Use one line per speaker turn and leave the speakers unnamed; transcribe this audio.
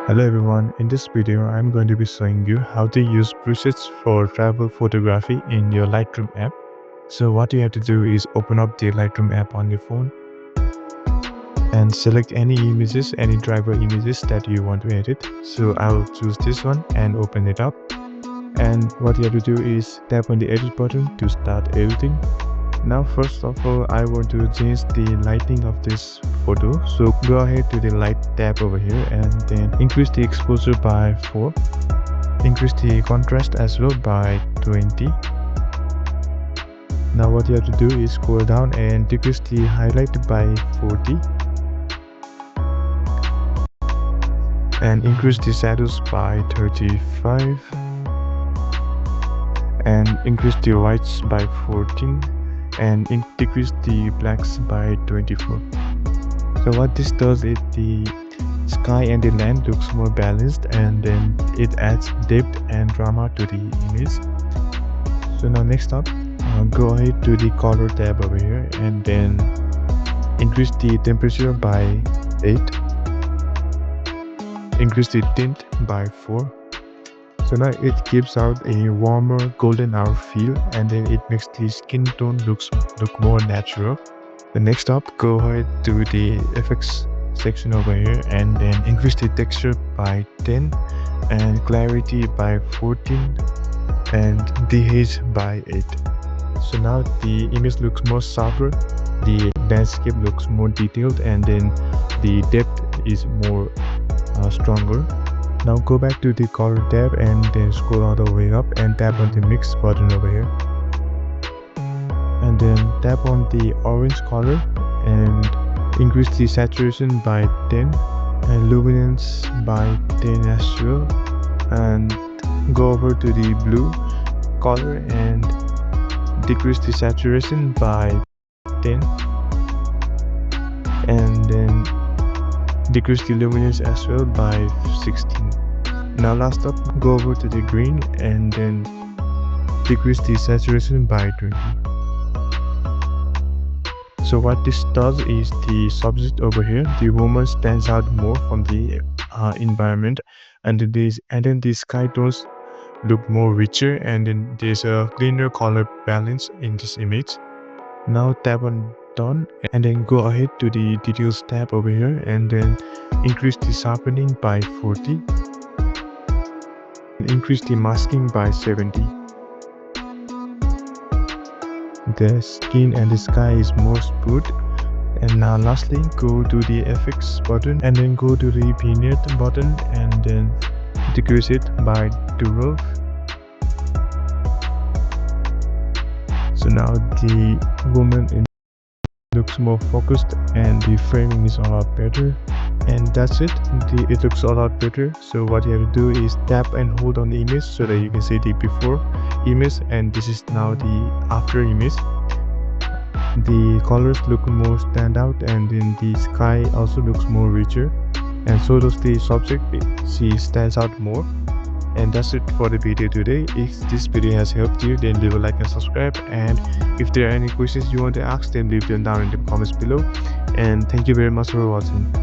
Hello everyone, in this video I'm going to be showing you how to use presets for travel photography in your Lightroom app. So what you have to do is open up the Lightroom app on your phone and select any images, any driver images that you want to edit. So I'll choose this one and open it up. And what you have to do is tap on the edit button to start editing. Now first of all, I want to change the lighting of this photo. So go ahead to the light tab over here and then increase the exposure by 4. Increase the contrast as well by 20. Now what you have to do is scroll down and decrease the highlight by 40. And increase the shadows by 35. And increase the whites by 14. And decrease the blacks by 24. So what this does is the sky and the land looks more balanced, and then it adds depth and drama to the image. So now next up, go ahead to the color tab over here and then increase the temperature by 8. Increase the tint by 4. So now it gives out a warmer golden hour feel, and then it makes the skin tone look more natural. The next up, go ahead to the effects section over here and then increase the texture by 10 and clarity by 14 and dehaze by 8. So now the image looks more sharper, the landscape looks more detailed, and then the depth is more stronger. Now go back to the color tab and then scroll all the way up and tap on the mix button over here. And then tap on the orange color and increase the saturation by 10 and luminance by 10 as well. And go over to the blue color and decrease the saturation by 10 and then decrease the luminance as well by 16. Now last up, go over to the green and then decrease the saturation by 20. So what this does is the subject over here, the woman, stands out more from the environment, and then the sky tones look more richer, and then there's a cleaner color balance in this image. Now tap on done and then go ahead to the details tab over here and then increase the sharpening by 40. Increase the masking by 70. The skin and the sky is more smooth. And now lastly, go to the effects button and then go to the vignette button and then decrease it by 12. So now the woman looks more focused and the framing is a lot better. And that's it. It looks a lot better. So what you have to do is tap and hold on the image so that you can see the before image, and this is now the after image. The colors look more stand out, and then the sky also looks more richer, and so does the subject. She stands out more. And that's it for the video today. If this video has helped you, then leave a like and subscribe, and if there are any questions you want to ask, then leave them down in the comments below. And thank you very much for watching.